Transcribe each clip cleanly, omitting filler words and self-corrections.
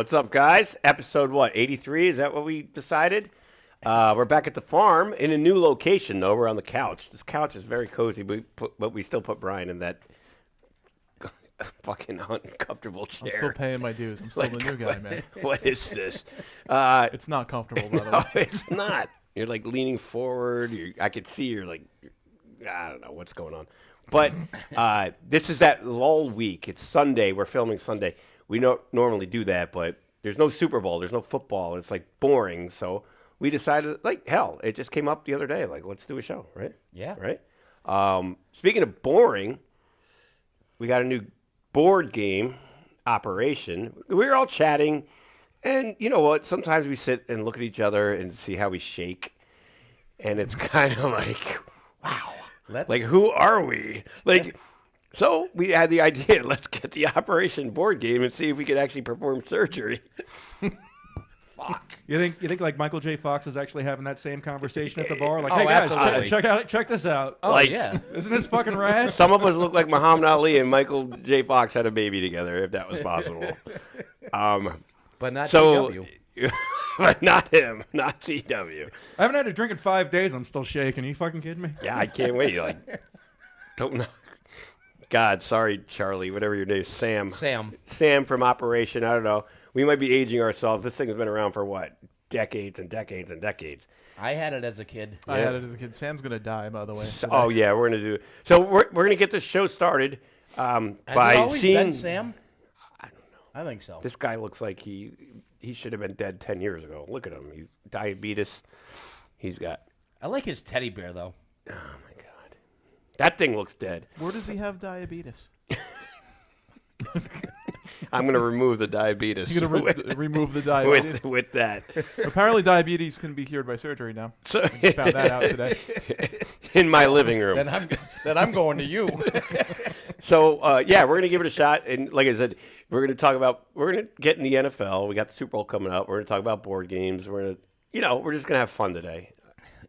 What's up, guys? Episode, 83? Is that what we decided? We're back at the farm in a new location, though. We're on the couch. This couch is very cozy, but we still put Brian in that fucking uncomfortable chair. I'm still paying my dues. I'm still the new guy, man. What is this? It's not comfortable, by the way. No, it's not. You're, like, leaning forward. I could see you're, like, I don't know what's going on. But this is that lull week. It's Sunday. We're filming Sunday. We don't normally do that, but there's no Super Bowl. There's no football. It's, like, boring. So we decided, like, hell, it just came up the other day. Like, let's do a show, right? Yeah. Right? Speaking of boring, we got a new board game operation. We were all chatting, and you know what? Sometimes we sit and look at each other and see how we shake, and it's kind of like, wow. Like, who are we? Like, so we had the idea, let's get the Operation board game and see if we could actually perform surgery. Fuck. You think like Michael J. Fox is actually having that same conversation at the bar? Like, Oh, hey guys, absolutely. check this out. Oh, Like- yeah. Isn't this fucking rad? Some of us look like Muhammad Ali and Michael J. Fox had a baby together, if that was possible. But not So, TW. but not him, not CW. I haven't had a drink in 5 days. I'm still shaking. Are you fucking kidding me? Yeah, I can't wait. Like, don't know. God, sorry, Charlie, whatever your name is, Sam. Sam from Operation, I don't know. We might be aging ourselves. This thing has been around for what? Decades and decades and decades. I had it as a kid. I had it as a kid. Sam's going to die, by the way. Oh, yeah, we're going to do. So we're going to get this show started Has by it always seeing. been Sam? I don't know. I think so. This guy looks like he should have been dead 10 years ago. Look at him. He's diabetes. He's got. I like his teddy bear, though. Oh, my God. That thing looks dead. Where does he have diabetes? I'm going to remove the diabetes. You're going to remove the diabetes? with that. Apparently, diabetes can be cured by surgery now. So, I just found that out today. in my living room. Then I'm going to you. So, yeah, we're going to give it a shot. And like I said, we're going to get in the NFL. We got the Super Bowl coming up. We're going to talk about board games. We're going to, we're just going to have fun today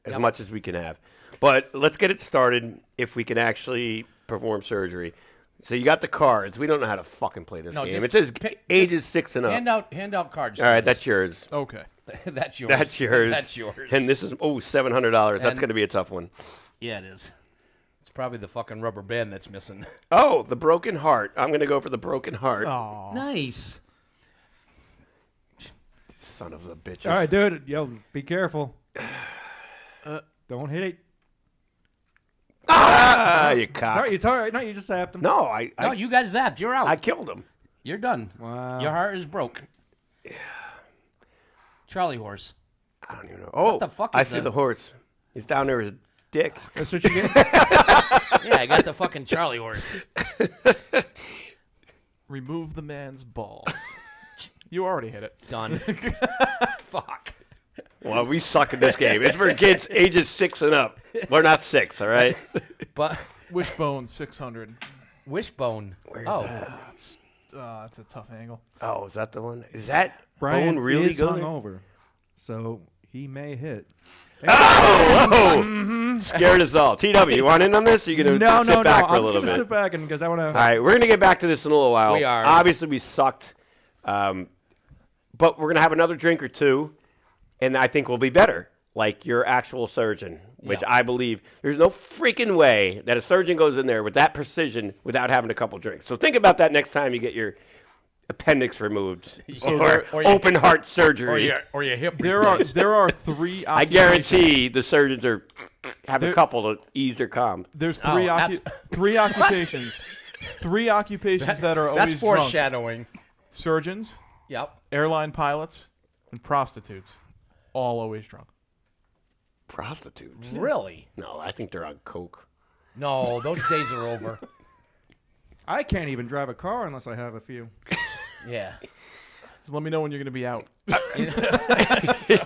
as much as we can have. But let's get it started if we can actually perform surgery. So you got the cards. We don't know how to fucking play this game. It says ages 6 and up. Hand out cards. All right, that's yours. Okay. That's yours. That's yours. That's yours. And this is, $700. That's going to be a tough one. Yeah, it is. It's probably the fucking rubber band that's missing. Oh, the broken heart. I'm going to go for the broken heart. Oh. Nice. Son of a bitch. All right, dude. Yo, be careful. Don't hit it. Ah, you cock. It's all right. No, you just zapped him. No, No, you got zapped. You're out. I killed him. You're done. Wow. Your heart is broke. Yeah. Charlie horse. I don't even know. Oh, the fuck I is see that? the horse. He's down there as a dick. That's what you get. Yeah, I got the fucking Charlie horse. Remove the man's balls. You already hit it. Done. Fuck. Well, we suck at this game. It's for kids ages 6 and up. We're not 6, all right? But Wishbone 600. wishbone. Where's Oh, that? That's a tough angle. Oh, is that the one? Is that Brian bone really is good? hungover, so he may hit. Oh! Scared us all. TW, you want in on this? Or you going to sit back for a I'm just little gonna bit? sit back and because I want to. All right, we're going to get back to this in a little while. We are. Obviously, we sucked. But we're going to have another drink or two, and I think we'll be better, like your actual surgeon, which Yeah. I believe there's no freaking way that a surgeon goes in there with that precision without having a couple drinks. So think about that next time you get your appendix removed or or your open heart surgery. or your hip. There are 3 I guarantee the surgeons have a There- couple to ease their calm. There's Oh, three occupations. 3 occupations that are always That's drunk. foreshadowing. Surgeons, Yep. airline pilots, and prostitutes. All always drunk. Prostitutes? Really? No, I think they're on coke. No, those days are over. I can't even drive a car unless I have a few. Yeah. So let me know when you're going to be out.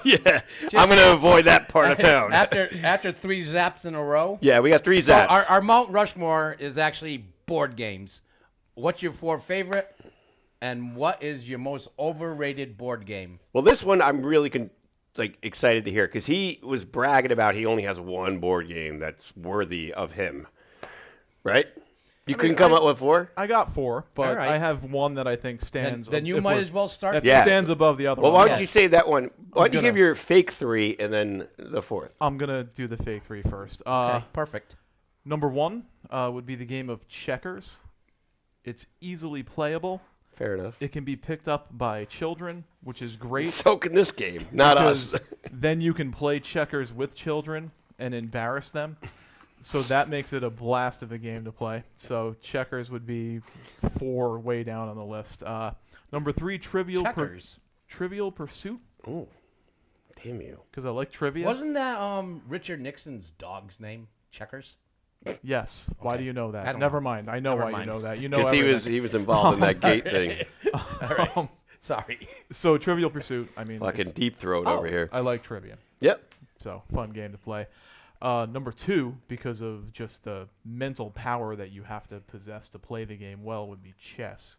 Yeah, I'm going to avoid that part of town. After 3 zaps in a row. Yeah, we got 3 So zaps. our Mount Rushmore is actually board games. What's your 4 favorite, and what is your most overrated board game? Well, this one I'm really excited to hear because he was bragging about he only has 1 board game that's worthy of him, right? You couldn't come up with 4? I got 4, but All right. I have one that I think stands. Then you if might we're- as well start. that Yeah. stands above the other Well, one. why don't you save that one? Why don't you gonna- give your fake 3 and then the 4th? I'm gonna do the fake 3 first. Okay, perfect. Number 1 would be the game of checkers. It's easily playable. Fair enough. It can be picked up by children, which is great. So can this game, not us. because then you can play checkers with children and embarrass them. So that makes it a blast of a game to play. So checkers would be 4 way down on the list. Number 3, Checkers. Trivial Pursuit, Ooh, damn you. because I like trivia. Wasn't that Richard Nixon's dog's name? Checkers. Yes. Why Okay. do you know I that? don't Never know. mind. I know Never why mind. you know that. You know Because everything. he was involved in that gate thing. Um, Sorry. so Trivial Pursuit. I mean, Fucking it's- deep throat Oh. over here. I like trivia. Yep. So fun game to play. Number 2, because of just the mental power that you have to possess to play the game well, would be chess.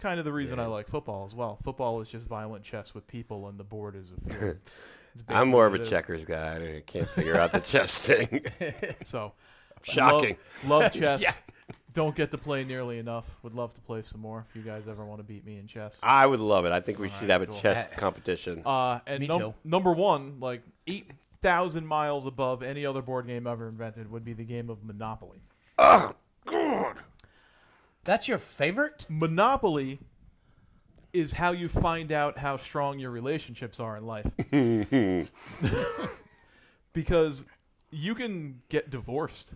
Kind of the reason I like football as well. Football is just violent chess with people, and the board is a field. It's I'm more of basically a what it checkers guy. I can't figure out the chess thing. is. So Shocking. Love chess. Yeah. Don't get to play nearly enough. Would love to play some more if you guys ever want to beat me in chess. I would love it. I think we should have a cool. chess competition. And Me too. number 1, like 8,000 miles above any other board game ever invented, would be the game of Monopoly. Oh, God. That's your favorite? Monopoly is how you find out how strong your relationships are in life. Because you can get divorced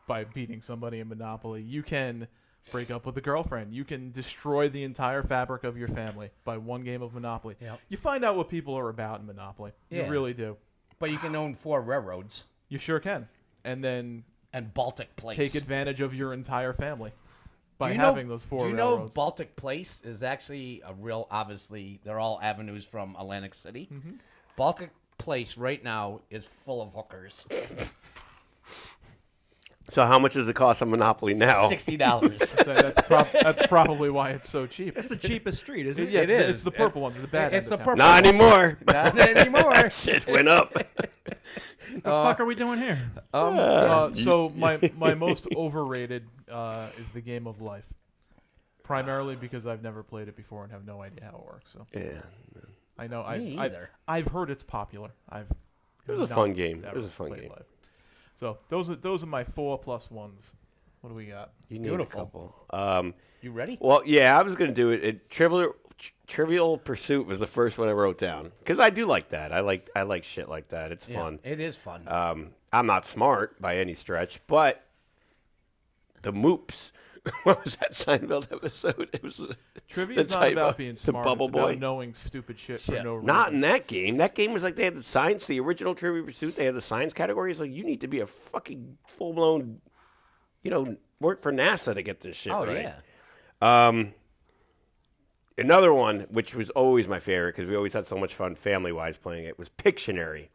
by beating somebody in Monopoly. You can break up with a girlfriend. You can destroy the entire fabric of your family by one game of Monopoly. Yep. You find out what people are about in Monopoly. Yeah. You really do. But you can own 4 railroads You sure can. And then and Baltic Place. take advantage of your entire family by Do you having know, those 4 Do you know railroads. Baltic Place is actually a real, obviously, they're all avenues from Atlantic City. Mm-hmm. Baltic Place right now is full of hookers. So how much does it cost on Monopoly now? $60. So that's probably why it's so cheap. It's the cheapest street, isn't it? Yeah, It it's is. the purple ones, the bad It's end of the town. purple- Not anymore. Not anymore. Shit went up. What the fuck are we doing here? So my most overrated is the game of life, primarily because I've never played it before and have no idea how it works. So Yeah. I know Me either. I've heard it's popular. It was a not fun game. It ever was a fun played game. live. So those are my 4 plus ones. What do we got? You need Beautiful. a couple. You ready? Well, yeah, I was going to do it. Trivial Pursuit was the first one I wrote down because I do like that. I like shit like that. It's Yeah, fun. it is fun. I'm not smart by any stretch, but the Moops. What was that Seinfeld episode? It was Trivia is the not type about of- being the smart. Bubble It's about Boy. knowing stupid shit for Shit. no reason. not in that game. That game was like they had the science, the original Trivial Pursuit. They had the science categories. Like you need to be a fucking full blown, work for NASA to get this shit oh, right. yeah. Another one, which was always my favorite because we always had so much fun family-wise playing it, was Pictionary.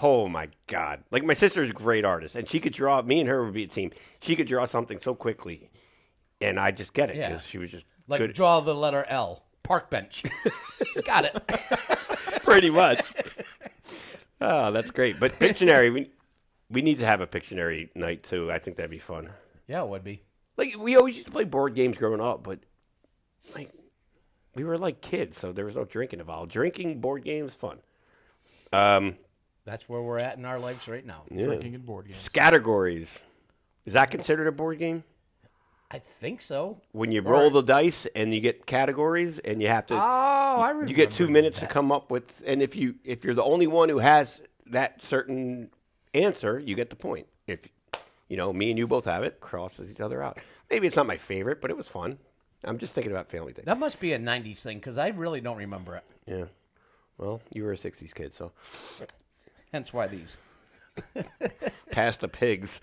Oh my God! Like my sister is a great artist, and she could draw. Me and her would be a team. She could draw something so quickly, and I just get it because Yeah. she was just Like good. draw the letter L. Park bench. Got it. Pretty much. Oh, that's great. But Pictionary, we need to have a Pictionary night too. I think that'd be fun. Yeah, it would be. Like we always used to play board games growing up, but like we were like kids, so there was no drinking involved. Drinking board games, fun. That's where we're at in our lives right now. Yeah. drinking and board games. Categories. Is that considered a board game? I think so. When you roll the dice and you get categories and you have to, Oh, I remember. you get 2 minutes to come up with, and if you're the only one who has that certain answer, you get the point. If me and you both have it, crosses each other out. Maybe it's not my favorite, but it was fun. I'm just thinking about family things. That must be a 90s thing because I really don't remember it. Yeah. Well, you were a 60s kid, so Hence why these. pass the pigs.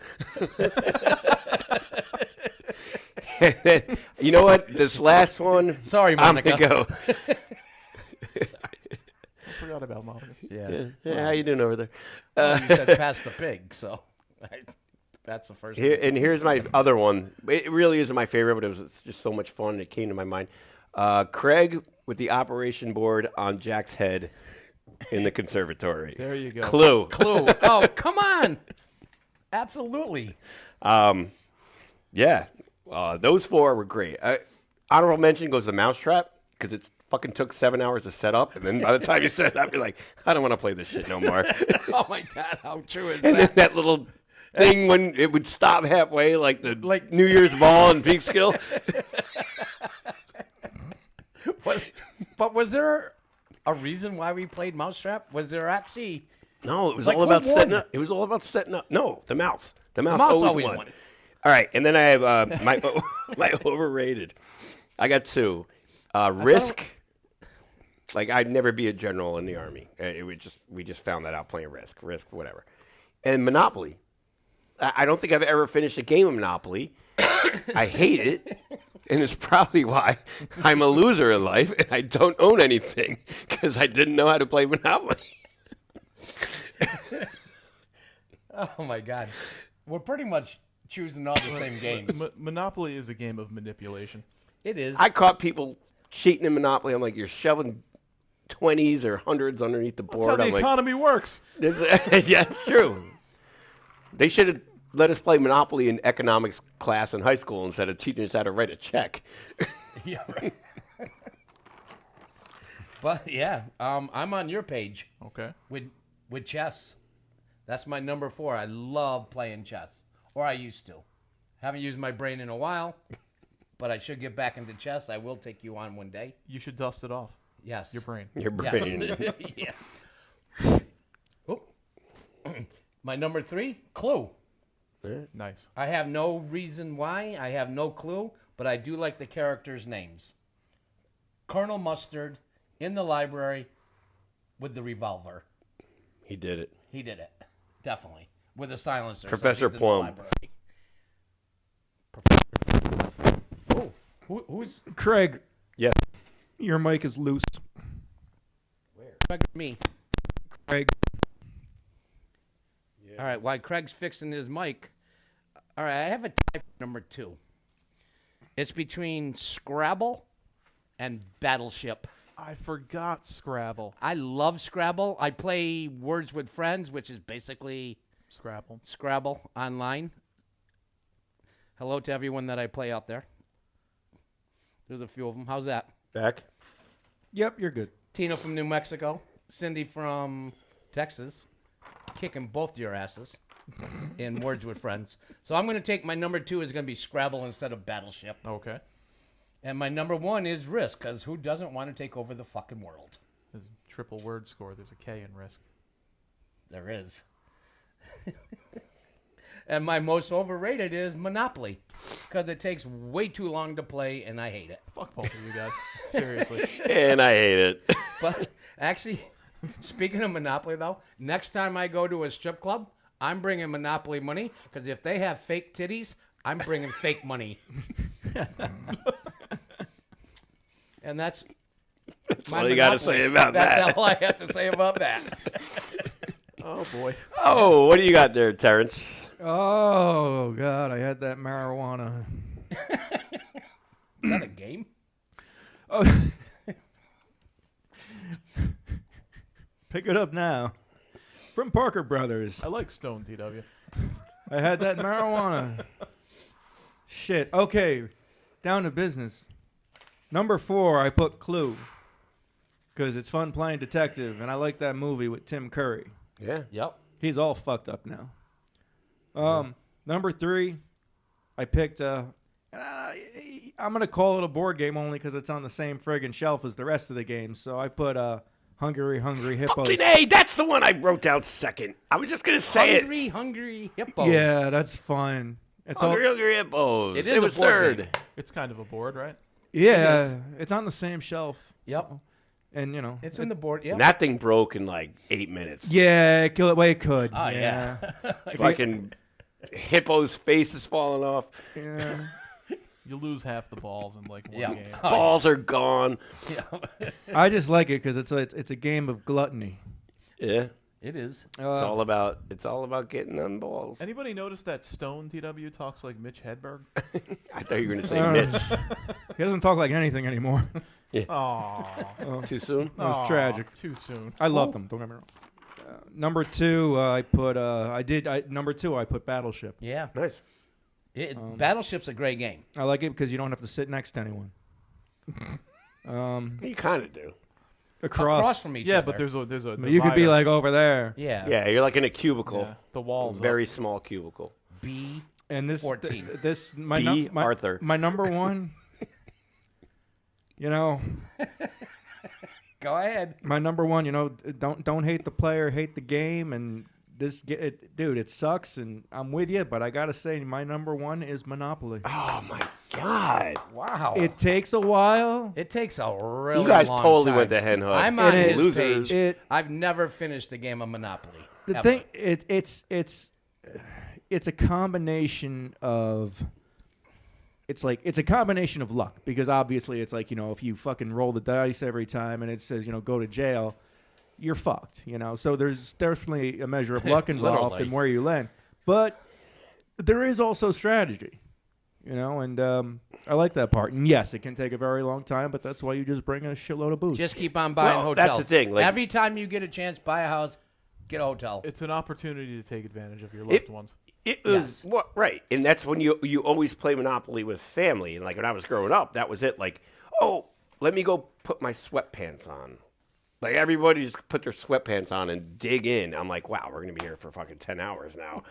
And then, you know what? This last one, Sorry, I'm Monica. going to go. I forgot about Monica. Yeah. Yeah, how you doing over there? Well, you said pass the pig, so that's the first Here, one. and here's my other one. It really isn't my favorite, but it was just so much fun. It came to my mind. Craig with the operation board on Jack's head in the conservatory. There you go. Clue. Clue. Oh, come on. Absolutely. Yeah, those 4 were great. Honorable mention goes to Mousetrap because it fucking took 7 hours to set up, and then by the time you set it up, you're like, I don't want to play this shit no more. Oh my God, how true is And then that? that little thing when it would stop halfway, like the New Year's ball in Peekskill. But was there a reason why we played Mousetrap? Was there actually? No, it was Like, all about who won? setting up. It was all about setting up. No, the mouse. The mouse, mouse always always won. won. All right, and then I have my my overrated. I got 2. Risk. Like I'd never be a general in the army. We just found that out playing Risk, whatever. And Monopoly. I don't think I've ever finished a game of Monopoly. I hate it, and it's probably why I'm a loser in life and I don't own anything because I didn't know how to play Monopoly. Oh my God, we're pretty much choosing all the same games. Monopoly is a game of manipulation. It is. I caught people cheating in Monopoly. I'm like, you're shoving 20s or 100s underneath the That's board. how I'm the like, economy works. yeah, it's true. They should have let us play Monopoly in economics class in high school instead of teaching us how to write a check. Yeah, right. But yeah, I'm on your page Okay. with chess. That's my number 4. I love playing chess, or I used to. Haven't used my brain in a while, but I should get back into chess. I will take you on one day. You should dust it off. Yes. Your brain. Your brain. Yes. Yeah. Oh. My number 3, Clue. Nice. I have no reason why. I have no clue, but I do like the characters' names. Colonel Mustard in the library with the revolver. He did it. He did it. Definitely. With a silencer. Professor he's in the Plum. library. Professor. Oh, who's Craig, Yes. your mic is loose. me? Craig. All right, while Craig's fixing his mic, all right, I have a tie for number 2. It's between Scrabble and Battleship. I forgot Scrabble. I love Scrabble. I play Words with Friends, which is basically Scrabble. Scrabble online. Hello to everyone that I play out there. There's a few of them. How's that? Back. Yep, you're good. Tina from New Mexico. Cindy from Texas. Kicking both your asses in Words with Friends. So I'm going to take my number 2 is going to be Scrabble instead of Battleship. Okay. And my number 1 is Risk, because who doesn't want to take over the fucking world? There's a triple word score. There's a K in Risk. There is. And my most overrated is Monopoly, because it takes way too long to play, and I hate it. Fuck both of you guys. Seriously. And I hate it. But actually, speaking of Monopoly, though, next time I go to a strip club, I'm bringing Monopoly money, because if they have fake titties, I'm bringing fake money. And that's my all you got to Monopoly. say about That's that. all I have to say about that. Oh, boy. Oh, what do you got there, Terrence? Oh, God, I had that marijuana. Is that a game? Oh. Pick it up now. From Parker Brothers. I like Stone TW. I had that marijuana. Shit. Okay, down to business. Number 4, I put Clue. Because it's fun playing detective, and I like that movie with Tim Curry. Yeah. Yep. He's all fucked up now. Number 3, I picked. I'm gonna call it a board game only because it's on the same friggin' shelf as the rest of the games. So I put Hungry Hippos. Fucking A, that's the one I wrote down second. I was just going to say Hungry Hippos. Yeah, that's fun. It's all. Hungry Hippos. It is a was board third. game. It's kind of a board, right? Yeah, it's on the same shelf. Yep. So, and It's in the board. Yeah. And that thing broke in like 8 minutes. Yeah, kill it. Well, it could. Oh, yeah. Fucking hippo's face is falling off. Yeah. You lose half the balls in like one Yeah. game. Oh, Balls are gone. yeah. I just like it because it's a game of gluttony. Yeah. It is. It's all about getting them balls. Anybody notice that Stone TW talks like Mitch Hedberg? I thought you were going to say Uh, Mitch. He doesn't talk like anything anymore. Aww. Too soon? That was tragic. Too soon. I loved him. Don't get me wrong. Number 2, I put. Number 2, I put Battleship. Yeah. Nice. Battleship's a great game. I like it because you don't have to sit next to anyone. You kind of do. Across from each Yeah, other. but there's a You could be divider. like over there. Yeah. Yeah, you're like in a cubicle. Yeah, the walls. Very small cubicle. B. And this 14. my B, Arthur. my number one. You know, Go ahead. my number one. You know, don't hate the player, hate the game, and dude, it sucks, and I'm with you, but I gotta say, my number one is Monopoly. Oh my God! Wow. It takes a while. It takes a really You guys long totally time. went to hen hook. I'm on It his is. page. It- I've never finished a game of Monopoly. The ever. thing, it's a combination of. It's a combination of luck because obviously it's like, you know, if you fucking roll the dice every time and it says, you know, go to jail, you're fucked, you know. So there's definitely a measure of luck involved Literally. in where you land, but there is also strategy, you know, and I like that part. And yes, it can take a very long time, but that's why you just bring a shitload of booze. Just keep on buying Well, hotels. that's the thing, like- Every time you get a chance, buy a house, get a hotel. It's an opportunity to take advantage of your loved ones. It was Yes. what right, and that's when you always play Monopoly with family. And like when I was growing up, that was it. Like, oh, let me go put my sweatpants on. Like everybody just put their sweatpants on and dig in. I'm like, wow, we're gonna be here for fucking 10 hours now.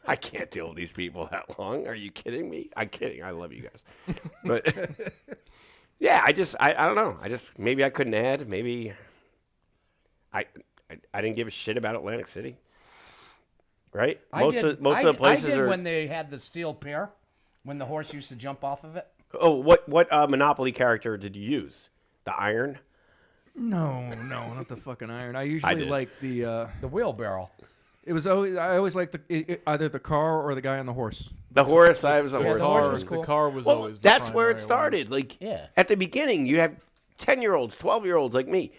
I can't deal with these people that long. Are you kidding me? I'm kidding. I love you guys, but yeah, I don't know. Maybe I couldn't add. Maybe I didn't give a shit about Atlantic City. Right? Most of the places I did are. when they had the steel pair, when the horse used to jump off of it. Oh, what Monopoly character did you use? The iron? no, not the fucking iron. I usually did. like the. The wheelbarrow. I always liked either the car or the guy on the horse. The horse. I was a Yeah, horse. the horse was The cool. car was Well, always. The that's where it primary one. started. Like Yeah. at the beginning, you have 10-year-olds, 12-year-olds like me,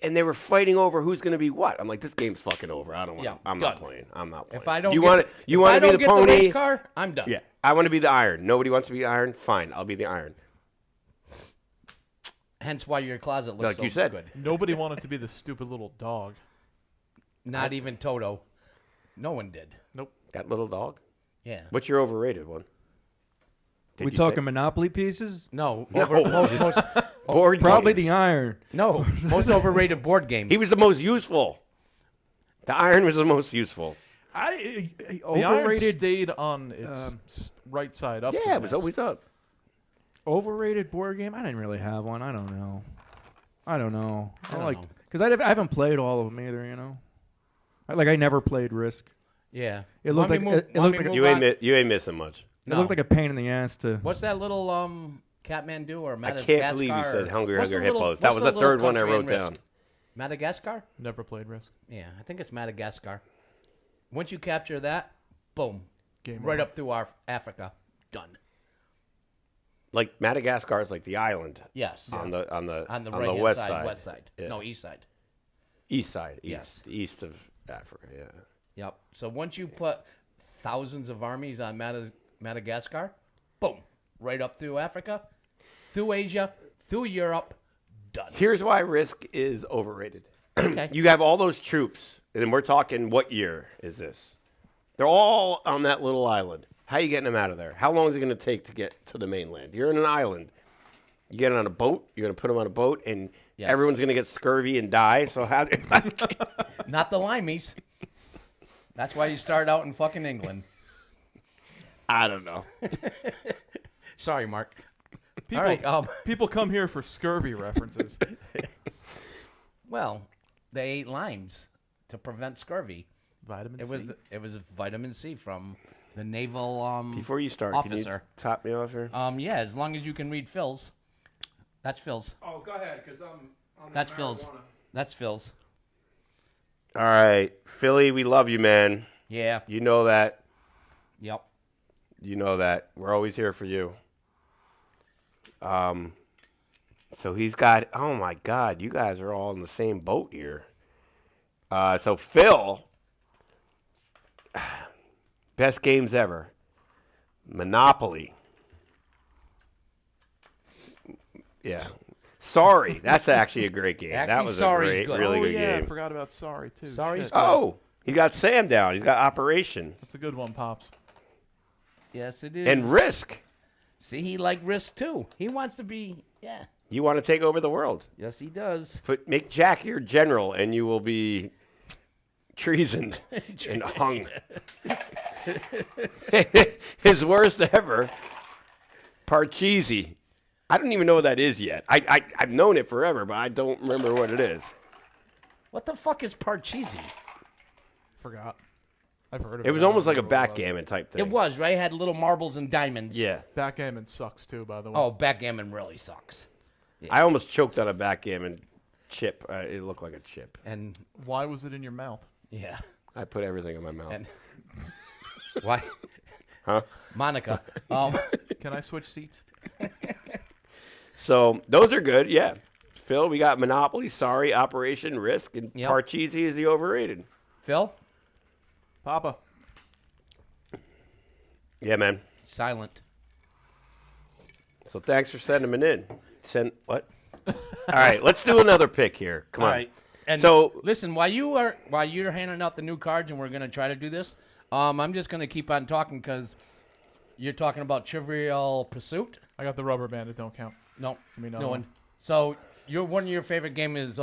and they were fighting over who's going to be what. I'm like, this game's fucking over. I don't want. Yeah, I'm done. not playing. I'm not playing. If I don't, you get want the- to? if You want I to be don't the get pony? the race car, I'm done. Yeah, I want to be the iron. Nobody wants to be the iron. Fine, I'll be the iron. Hence why your closet looks Like so you said. good. Nobody wanted to be the stupid little dog. Not even Toto. No one did. That little dog. Yeah. What's your overrated one? Did We you talking say? Monopoly pieces? No. No. Most, Board Probably games. the iron. no. Most overrated board game. He was the most useful. The iron was the most useful. I The iron overrated stayed on its right side up. Yeah, the it was nest. always up. overrated board game. I didn't really have one. I don't know. I don't know. I don't like know. because I haven't played all of them either. You know, I never played Risk. Yeah. It looked Want me like- move- it want looks me like- move You on? you ain't missing much. No. It looked like a pain in the ass to. What's that little Kathmandu or I Madagascar? can't believe you said Hungry What's the Hungry little- Hippos. That what's was the little third one I country in wrote Risk? down. Madagascar? Never played Risk. Yeah, I think it's Madagascar. Once you capture that, boom, Game right over. up through our Africa, done. Like Madagascar is like the island Yes. on the right west side, west side. Yeah. No, east side. East side, Yes. east of Africa. Yeah. Yep. So once you put thousands of armies on Madagascar, boom, right up through Africa, through Asia, through Europe, done. Here's why Risk is overrated. Okay. You have all those troops, and we're talking what year is this? They're all on that little island. How are you getting them out of there? How long is it going to take to get to the mainland? You're in an island. You get on a boat. You're going to put them on a boat, and Yes. everyone's going to get scurvy and die. So how? Not the limeys. That's why you start out in fucking England. I don't know. Sorry, Mark. People, All right. people come here for scurvy references. Well, they ate limes to prevent scurvy. Vitamin It C. was vitamin C from the naval Before you start, officer. can you top me off here? Yeah, as long as you can read Phil's. That's Phil's. Oh, go ahead, because I'm. That's Phil's. That's Phil's. All right, Philly, we love you, man. Yeah. You know that. Yep. You know that. We're always here for you. So he's got. Oh my God, you guys are all in the same boat here. So Phil, best games ever. Monopoly. Yeah. Sorry, that's actually a great game. that Actually, was Sorry's a great, good. really oh good yeah, I game. forgot about Sorry too. Sorry's Shit. good. Oh, he got Sam down. He's got Operation. That's a good one, Pops. Yes, it is. And Risk. See, he liked Risk too. He wants to be. Yeah. You want to take over the world. Yes, he does. Make Jack your general, and you will be treasoned and hung. His worst ever, Parcheesi. I don't even know what that is yet. I've known it forever, but I don't remember what it is. What the fuck is Parcheesi? Forgot. I've heard of it. It was I don't almost like a remember what it was. backgammon type thing. It was, right? It had little marbles and diamonds. Yeah. Backgammon sucks too, by the way. Oh, backgammon really sucks. I almost choked on a backgammon chip. It looked like a chip. And Why was it in your mouth? yeah. I put everything in my mouth. And why? Huh? Monica. Can I switch seats? So those are good, yeah. Phil, we got Monopoly, Sorry, Operation Risk, and Yep. Parcheesi is the overrated. Phil? Papa. Yeah, man. Silent. So thanks for sending them in. Send what? All right, let's do another pick here. Come All on. right. And So- listen, while you're handing out the new cards and we're gonna try to do this, I'm just gonna keep on talking because you're talking about Trivial Pursuit. I got the rubber band. It don't count. No, Give me no another one. one. So one of your favorite game is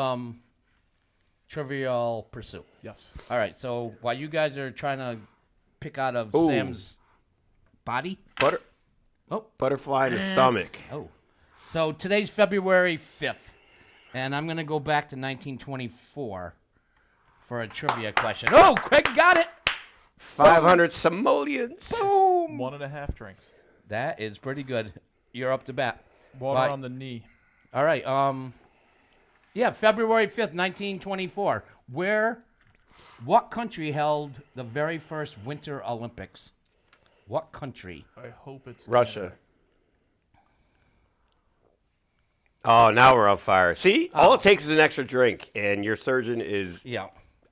Trivial Pursuit. Yes. All right. So while you guys are trying to pick out of Ooh. Sam's body. Oh. Butterfly in the stomach. Oh. So today's February 5th, and I'm going to go back to 1924 for a trivia question. Oh, Craig got it. 500 simoleons. Boom. 1.5 drinks. That is pretty good. You're up to bat. Water Bye. on the knee. All right. Yeah, February 5th, 1924. What country held the very first Winter Olympics? What country? I hope it's Russia. Oh, now we're on fire. See? All it takes is an extra drink, and your surgeon is Yeah.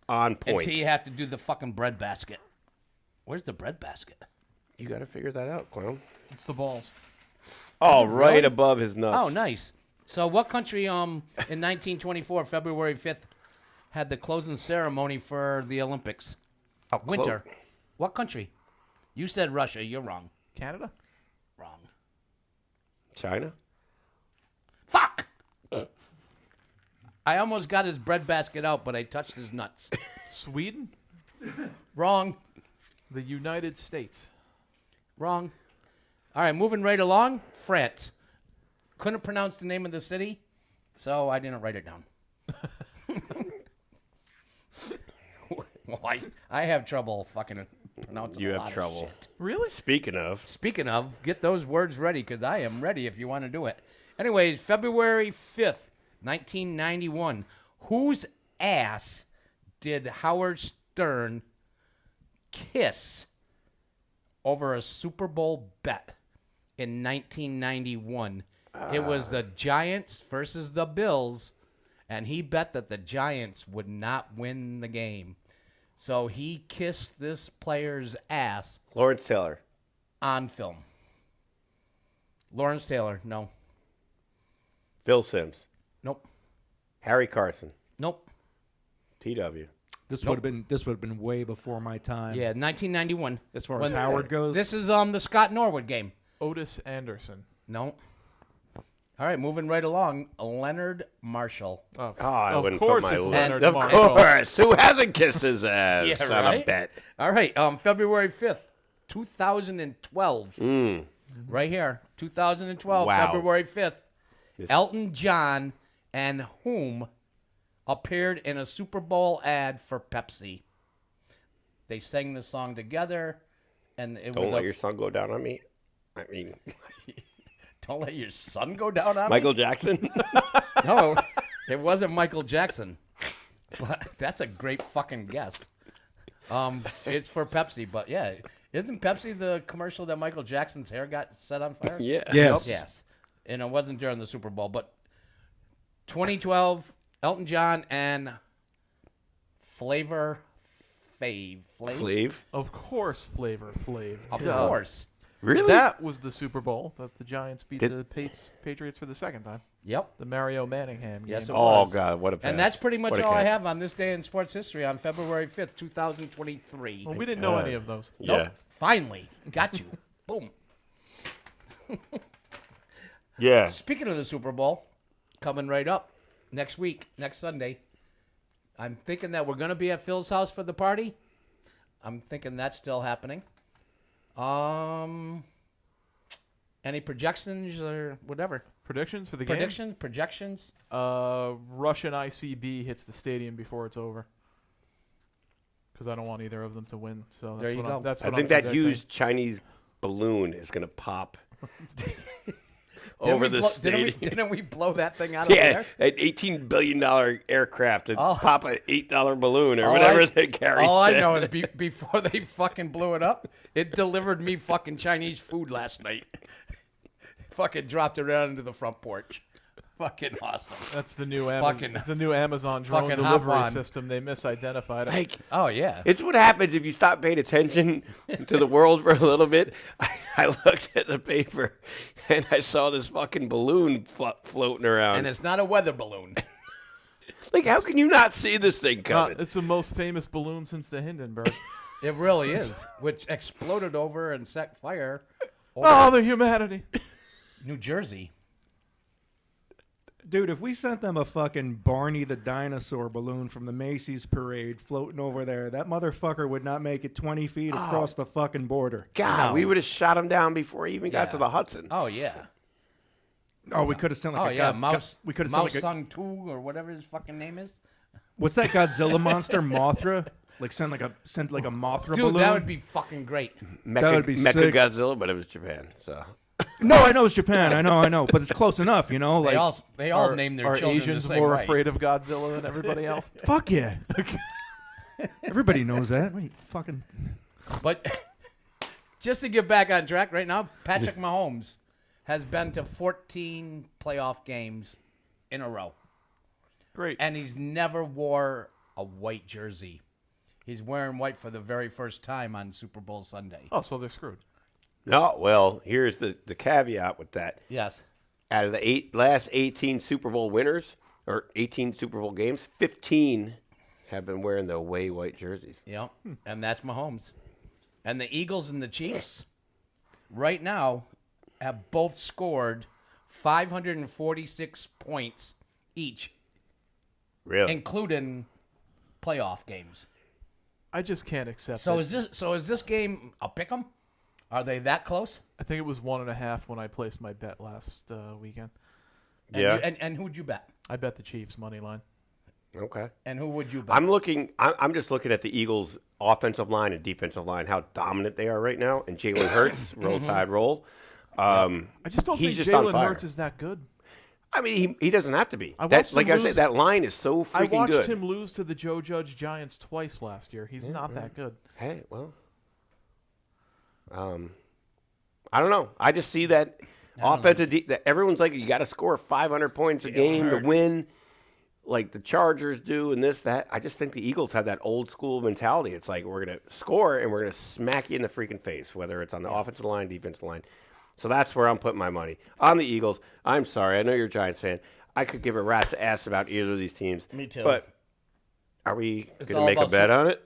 on point. Until you have to do the fucking bread basket. Where's the bread basket? You got to figure that out, clown. It's the balls. Oh, right really? above his nuts. Oh, nice. So what country in 1924, February 5th, had the closing ceremony for the Olympics? Oh, Winter. What country? You said Russia. You're wrong. Canada? Wrong. China? Fuck! I almost got his bread basket out, but I touched his nuts. Sweden? Wrong. The United States. Wrong. All right, moving right along. France. Couldn't pronounce the name of the city, so I didn't write it down. Well, I have trouble fucking pronouncing You a have lot of trouble. shit. Really? Speaking of, Speaking of, get those words ready because I am ready if you want to do it. Anyways, February 5th, 1991. Whose ass did Howard Stern kiss over a Super Bowl bet in 1991? It was the Giants versus the Bills, and he bet that the Giants would not win the game. So he kissed this player's ass Lawrence Taylor. on film. Lawrence Taylor, no. Phil Simms. Nope. Harry Carson. Nope. TW. This Nope. would have been way before my time. Yeah, 1991. As far as When- Howard goes. This is the Scott Norwood game. Otis Anderson. No. All right, moving right along. Leonard Marshall. Oh, Oh, I of wouldn't course put my it's lip- Leonard Of Marshall. course. Who hasn't kissed his ass Yeah, on a right? bet? All right, February 5th, 2012. Right here, 2012, Wow. February 5th. This- Elton John and whom appeared in a Super Bowl ad for Pepsi. They sang the song together, and it Don't was let your son go down on me. I mean, Don't let your son go down on Michael Jackson. me? No, it wasn't Michael Jackson. But that's a great fucking guess. It's for Pepsi, but yeah, isn't Pepsi the commercial that Michael Jackson's hair got set on fire? Yeah. Yes. Yes. And it wasn't during the Super Bowl, but 2012, Elton John and Flavor Flav. Cleve. Of course, Flavor Flav. Of Duh. course. Really? That was the Super Bowl that the Giants beat Did- the Patriots for the second time. Yep. The Mario Manningham game. Yes, it Oh was. God, what a pass. And that's pretty much What a all I catch. have on this day in sports history on February 5th, 2023. Well, we didn't know any of those. Yeah. Nope. Finally. Got you. Boom. Yeah. Speaking of the Super Bowl, coming right up next week, next Sunday, I'm thinking that we're going to be at Phil's house for the party. I'm thinking that's still happening. Any projections or whatever? Predictions for the game? Projections? Russian ICB hits the stadium before it's over. Because I don't want either of them to win. So that's There you what go. I'm, that's I what think I'm that predicting. huge Chinese balloon is going to pop over the stadium. Didn't we blow that thing out of Yeah, there? an $18 billion aircraft to Oh. pop an $8 balloon or All whatever I- they carry. All I said. know is before they fucking blew it up, it delivered me fucking Chinese food last night. Fucking dropped it out into the front porch. Fucking awesome. That's the new Amazon. Fucking- It's the new Amazon drone fucking hop delivery on. system. They misidentified it. Like, Oh, yeah. it's what happens if you stop paying attention to the world for a little bit. I looked at the paper and I saw this fucking balloon floating around. And it's not a weather balloon. Like, how can you not see this thing coming? It's the most famous balloon since the Hindenburg. It really is. Which exploded over and set fire over Oh, the humanity. New Jersey. Dude, if we sent them a fucking Barney the dinosaur balloon from the Macy's parade floating over there, that motherfucker would not make it 20 feet across the fucking border. God, No. we would have shot him down before he even got Yeah. to the Hudson. Oh, yeah. Oh, we could have sent like Oh, a yeah. we could have sent Mouse like a, Sung 2 or whatever his fucking name is. what's that Godzilla monster, Mothra? Like send like a Mothra Dude, balloon. that would be fucking great. Mecha, would be Mecha sick. Godzilla, but it was Japan. So No, I know it's Japan. I know, but it's close enough, you know. They Like, all name their Are children Asians the same more way. afraid of Godzilla than everybody else? fuck yeah. Everybody knows that. What are you fucking? But just to get back on track right now, Patrick Mahomes has been to 14 playoff games in a row. Great. And he's never wore a white jersey. He's wearing white for the very first time on Super Bowl Sunday. Oh, so they're screwed. no, well, here's the caveat with that. Yes. Out of the last 18 Super Bowl winners or 18 Super Bowl games, 15 have been wearing the away white jerseys. Yep. And that's Mahomes. And the Eagles and the Chiefs right now have both scored 546 points each, Really? including playoff games. I just can't accept So it. is this game a pick 'em? Are they that close? I think it was 1.5 when I placed my bet last weekend. And Yeah. and who'd you bet? I bet the Chiefs money line. Okay. And who would you bet? I'm just looking at the Eagles' offensive line and defensive line, how dominant they are right now. And Jalen Hurts, roll tide roll. I just don't He's think just on Jalen fire. Hurts is that good. I mean, he doesn't have to be. I That, watched like him I said, lose- that line is so freaking I watched good. him lose to the Joe Judge Giants twice last year. He's not that good. Hey, well, I don't know. I just see that offensive. That everyone's like, you got to score 500 points a game to Hurts. win, like the Chargers do, and this that. I just think the Eagles have that old school mentality. It's like we're gonna score and we're gonna smack you in the freaking face, whether it's on the offensive line, defensive line. So that's where I'm putting my money on the Eagles. I'm sorry, I know you're a Giants fan. I could give a rat's ass about either of these teams. Me too. But are we It's gonna all make a about bet on it?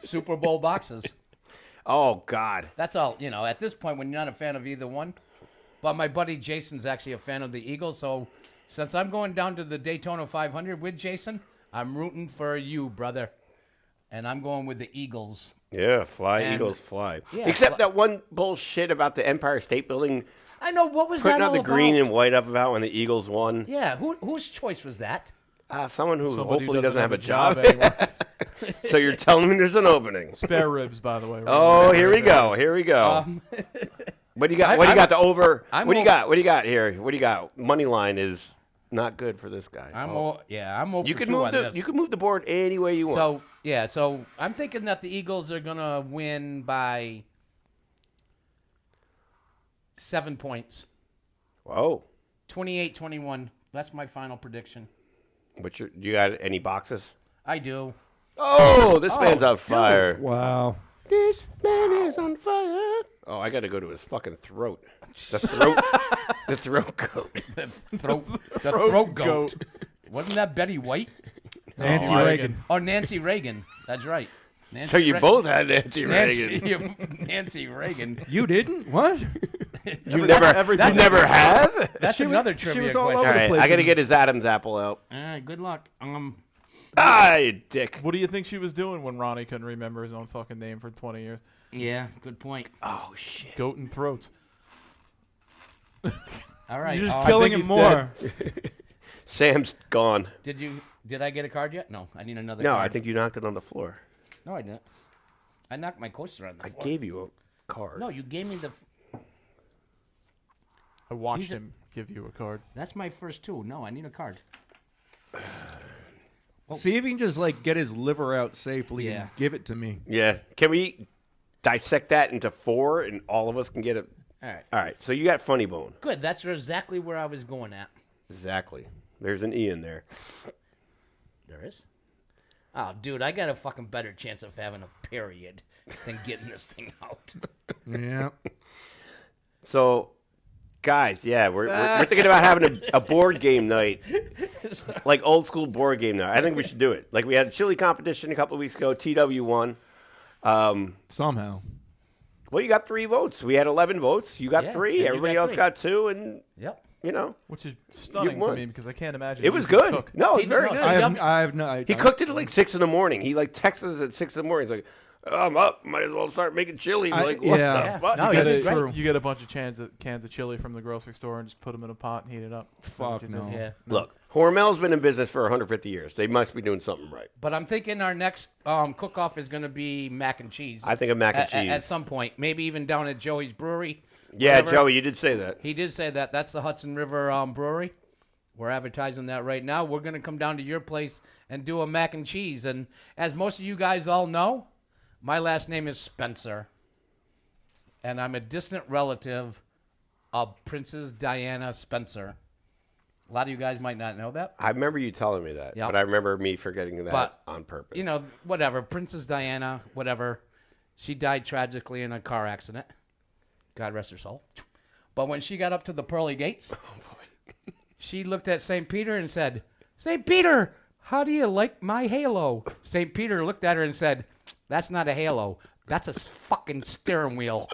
Super Bowl boxes. Oh God. That's all. At this point, when you're not a fan of either one. But my buddy Jason's actually a fan of the Eagles, so since I'm going down to the Daytona 500 with Jason, I'm rooting for you, brother. And I'm going with the Eagles. Yeah, fly, And- Eagles, fly. Yeah, Except fly- that one bullshit about the Empire State Building I know, what was putting that out all the green about? and white up about when the Eagles won. Yeah, whose choice was that? Someone who Somebody hopefully who doesn't have a job. anymore. So you're telling me there's an opening? Spare ribs, by the way. Oh, here we go. Here we go. What do you got? What do you got? The over? I'm What do you over- got? What do you got here? What do you got? Money line is not good for this guy. I'm Oh. over You can 2 move on the this. you can move the board any way you want. So I'm thinking that the Eagles are gonna win by 7 points. Whoa. 28-21. That's my final prediction. You got any boxes? I do. Oh, this man's on dude. fire. Wow. This man is on fire. Oh, I got to go to his fucking throat. The throat. The throat goat. The throat goat. Wasn't that Betty White? Nancy Oh, Reagan. Oh, Nancy Reagan. That's right. Nancy So you Re- both had Nancy Reagan. Nancy Reagan. You didn't? What? You never have? That's She was- another she trivia was all question. over All the right, place I got to in- get his Adam's apple out. All right, good luck. Ah, you dick. What do you think she was doing when Ronnie couldn't remember his own fucking name for 20 years? Yeah, good point. Oh, shit. Goat and throats. All right. You're just I killing think him he's more. Sam's gone. Did I get a card yet? No, I need another No, card. I think you knocked it on the floor. No, I didn't. I knocked my coaster on the I floor. gave you a card. No, you gave me the. I watched These are- him give you a card. That's my first two. No, I need a card. See if he can just like get his liver out safely Yeah. and give it to me. Yeah. Can we dissect that into 4 and all of us can get it? All right. All right. So you got Funny Bone. Good. That's exactly where I was going at. Exactly. There's an E in there. There is. Oh, dude, I got a fucking better chance of having a period than getting this thing out. Yeah. So, guys, yeah, we're thinking about having a board game night, like old school board game night. I think we should do it. Like we had a chili competition a couple of weeks ago. TW won. Somehow. Well, you got 3 votes. We had 11 votes. You got Yeah, 3. and you Everybody got else 3. got 2, and Yep. you know Which is stunning to won. me because I can't imagine. it you was could good. cook. No, it was very No, good. I have no. He cooked it at like 6 in the morning. He like texts us at 6 in the morning. He's like, I'm up. Might as well start making chili. I- Like, what yeah. the fuck? No, You it's get, great. true. you get a bunch of cans of chili from the grocery store and just put them in a pot and heat it up. That's what Fuck you do. no. Yeah. Look, Hormel's been in business for 150 years. They must be doing something right. But I'm thinking our next cook-off is going to be mac and cheese. I think of mac and at cheese. some point. Maybe even down at Joey's Brewery. Yeah, whatever. Joey, you did say that. He did say that. That's the Hudson River Brewery. We're advertising that right now. We're going to come down to your place and do a mac and cheese. And as most of you guys all know, my last name is Spencer. And I'm a distant relative of Princess Diana Spencer. A lot of you guys might not know that. I remember you telling me that, Yep. but I remember me forgetting that But, on purpose. You know, whatever. Princess Diana, whatever. She died tragically in a car accident. God rest her soul. But when she got up to the pearly gates, she looked at St. Peter and said, St. Peter, how do you like my halo? St. Peter looked at her and said, that's not a halo. That's a fucking steering wheel.